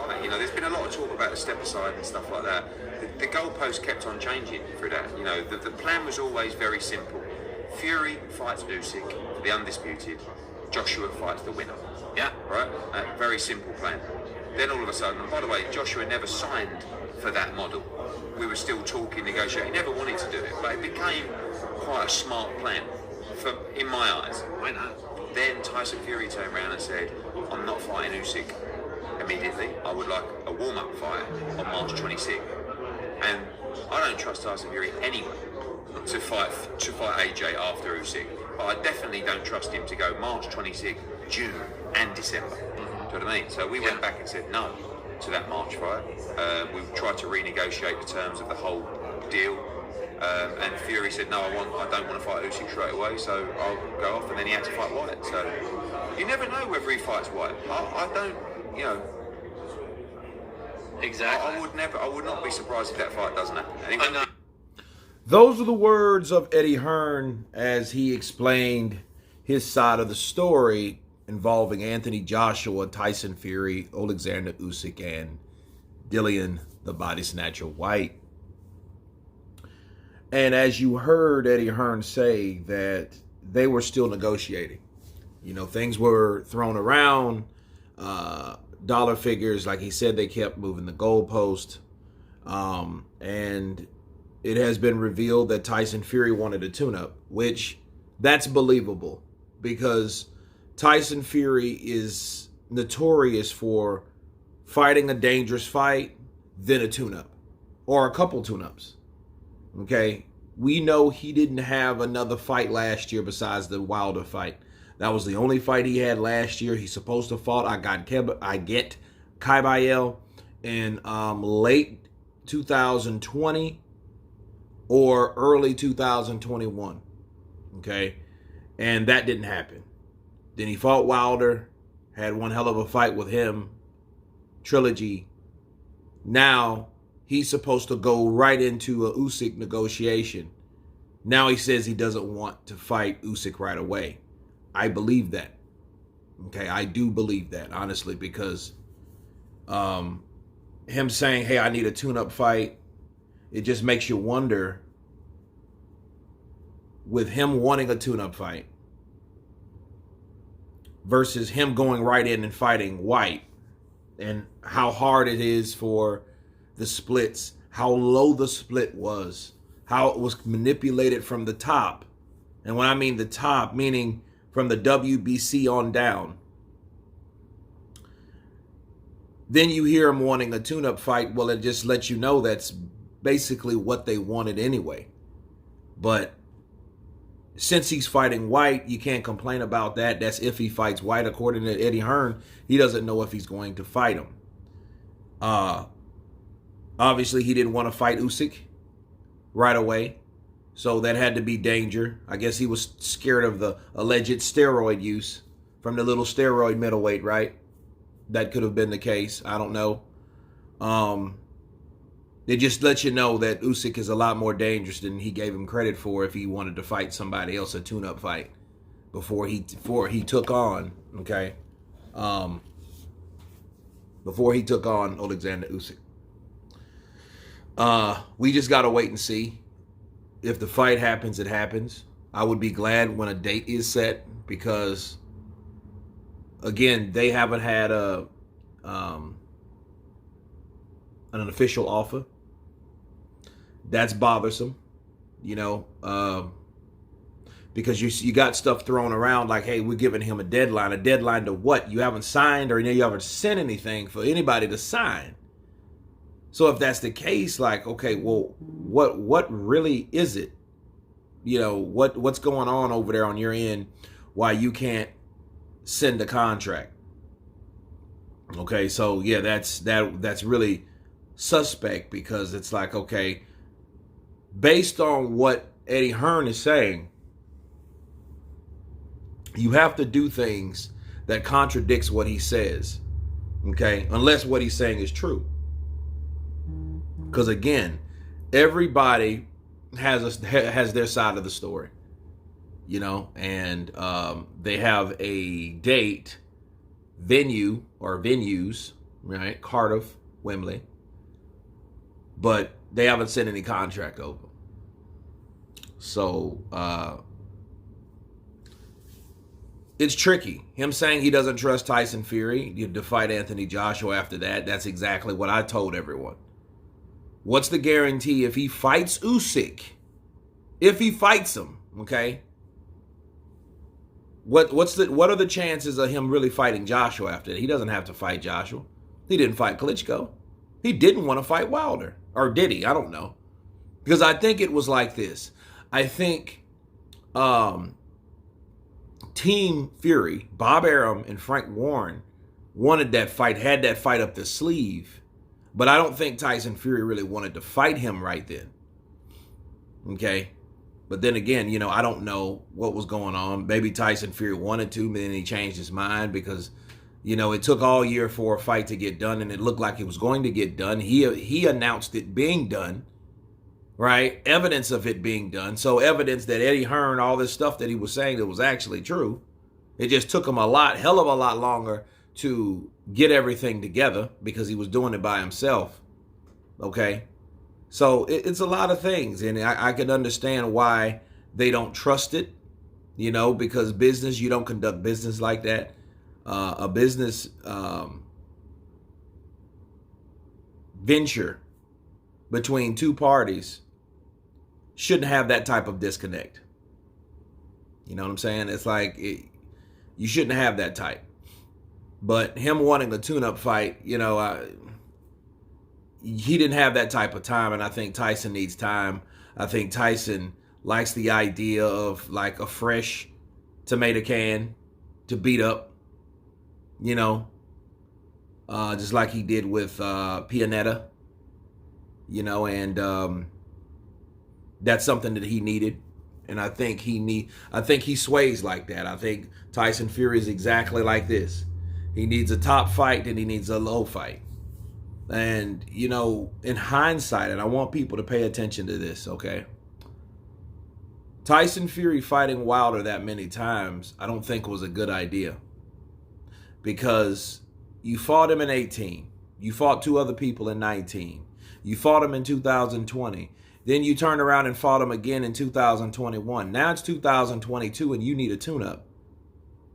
fight. You know, there's been a lot of talk about the step aside and stuff like that. The goalposts kept on changing through that. You know, the plan was always very simple. Fury fights Usyk for the undisputed. Joshua fights the winner. Yeah. Right? Very simple plan. Then all of a sudden, and by the way, Joshua never signed for that model. We were still talking, negotiating. He never wanted to do it, but it became quite a smart plan, in my eyes. Why not? Then Tyson Fury turned around and said, I'm not fighting Usyk immediately. I would like a warm-up fight on March 26th. And I don't trust Tyson Fury anyway to fight AJ after Usyk. But I definitely don't trust him to go March 26th, June and December. Do you know what I mean? So we went back and said no to that March fight. We tried to renegotiate the terms of the whole deal. And Fury said, no, I don't want to fight Usyk straight away, so I'll go off. And then he had to fight Whyte. So you never know whether he fights Whyte. I don't, you know. Exactly. I would not be surprised if that fight doesn't happen. Those are the words of Eddie Hearn as he explained his side of the story involving Anthony Joshua, Tyson Fury, Alexander Usyk, and Dillian, the body snatcher, Whyte. And as you heard Eddie Hearn say that they were still negotiating. You know, things were thrown around, dollar figures, like he said, they kept moving the goalpost. And it has been revealed that Tyson Fury wanted a tune-up, which that's believable because Tyson Fury is notorious for fighting a dangerous fight, then a tune-up or a couple tune-ups. Okay, we know he didn't have another fight last year besides the Wilder fight. That was the only fight he had last year. He's supposed to fight. I get Kaibayel in late 2020 or early 2021. Okay, and that didn't happen. Then he fought Wilder, had one hell of a fight with him, trilogy. Now he's supposed to go right into a Usyk negotiation. Now he says he doesn't want to fight Usyk right away. I believe that. Okay, I do believe that, honestly, because him saying, hey, I need a tune-up fight, it just makes you wonder, with him wanting a tune-up fight versus him going right in and fighting Whyte, and how hard it is for the splits, how low the split was, how it was manipulated from the top. And when I mean the top, meaning from the WBC on down. Then you hear him wanting a tune-up fight. Well, it just lets you know that's basically what they wanted anyway. But since he's fighting Whyte, you can't complain about that. That's if he fights Whyte. According to Eddie Hearn, he doesn't know if he's going to fight him. Obviously, he didn't want to fight Usyk right away. So that had to be danger. I guess he was scared of the alleged steroid use from the little steroid middleweight, right? That could have been the case. I don't know. It just lets you know that Usyk is a lot more dangerous than he gave him credit for if he wanted to fight somebody else, a tune-up fight, before he took on, okay? Before he took on Alexander Usyk. We just got to wait and see. If the fight happens, it happens. I would be glad when a date is set because, again, they haven't had an official offer. That's bothersome, you know, because you got stuff thrown around like, hey, we're giving him a deadline. A deadline to what? You haven't signed or you haven't sent anything for anybody to sign. So if that's the case, like, okay, well, what really is it? You know, what's going on over there on your end why you can't send a contract? Okay, so yeah, that's really suspect because it's like, okay, based on what Eddie Hearn is saying, you have to do things that contradicts what he says. Okay, unless what he's saying is true. Because again, everybody has their side of the story, you know, and they have a date, venue or venues right? Cardiff, Wembley. But they haven't sent any contract over. So it's tricky. Him saying he doesn't trust Tyson Fury to fight Anthony Joshua after that, that's exactly what I told everyone. What's the guarantee if he fights Usyk? If he fights him, okay? What are the chances of him really fighting Joshua after that? He doesn't have to fight Joshua. He didn't fight Klitschko. He didn't want to fight Wilder. Or did he? I don't know. Because I think it was like this. I think Team Fury, Bob Arum and Frank Warren wanted that fight, had that fight up the sleeve. But I don't think Tyson Fury really wanted to fight him right then. Okay? But then again, you know, I don't know what was going on. Maybe Tyson Fury wanted to, but then he changed his mind because, you know, it took all year for a fight to get done, and it looked like it was going to get done. He announced it being done, right? Evidence of it being done. So evidence that Eddie Hearn, all this stuff that he was saying that was actually true. It just took him hell of a lot longer to get everything together because he was doing it by himself. Okay? So it's a lot of things, and I can understand why they don't trust it, you know, because business, you don't conduct business like that. A business venture between two parties shouldn't have that type of disconnect. You know what I'm saying? It's like you shouldn't have that type. But him wanting a tune-up fight, you know, he didn't have that type of time, and I think Tyson needs time. I think Tyson likes the idea of like a fresh tomato can to beat up, you know, just like he did with Pianetta, you know, and that's something that he needed. And I think he sways like that. I think Tyson Fury is exactly like this. He needs a top fight and he needs a low fight. And, you know, in hindsight, and I want people to pay attention to this, okay? Tyson Fury fighting Wilder that many times, I don't think was a good idea. Because you fought him in 18. You fought two other people in 19. You fought him in 2020. Then you turned around and fought him again in 2021. Now it's 2022 and you need a tune-up.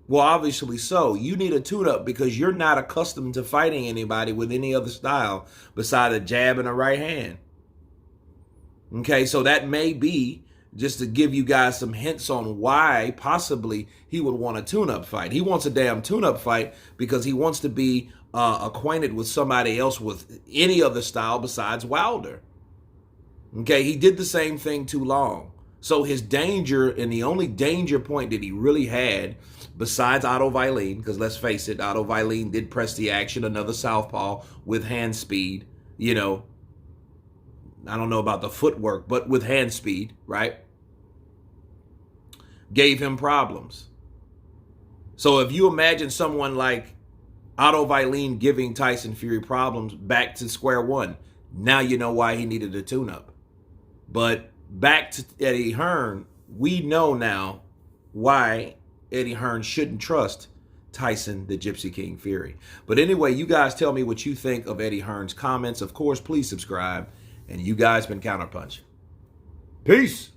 Well, obviously so. You need a tune-up because you're not accustomed to fighting anybody with any other style besides a jab and a right hand. Okay, so that may be just to give you guys some hints on why possibly he would want a tune-up fight. He wants a damn tune-up fight because he wants to be acquainted with somebody else with any other style besides Wilder. Okay, he did the same thing too long. So his danger, and the only danger point that he really had, besides Otto Whyte, because let's face it, Otto Whyte did press the action, another southpaw with hand speed, you know. I don't know about the footwork, but with hand speed, right? Gave him problems. So if you imagine someone like Otto Whyte giving Tyson Fury problems back to square one, now you know why he needed a tune-up. But back to Eddie Hearn, we know now why Eddie Hearn shouldn't trust Tyson, the Gypsy King Fury. But anyway, you guys tell me what you think of Eddie Hearn's comments. Of course, please subscribe. And you guys been Counterpunched. Peace.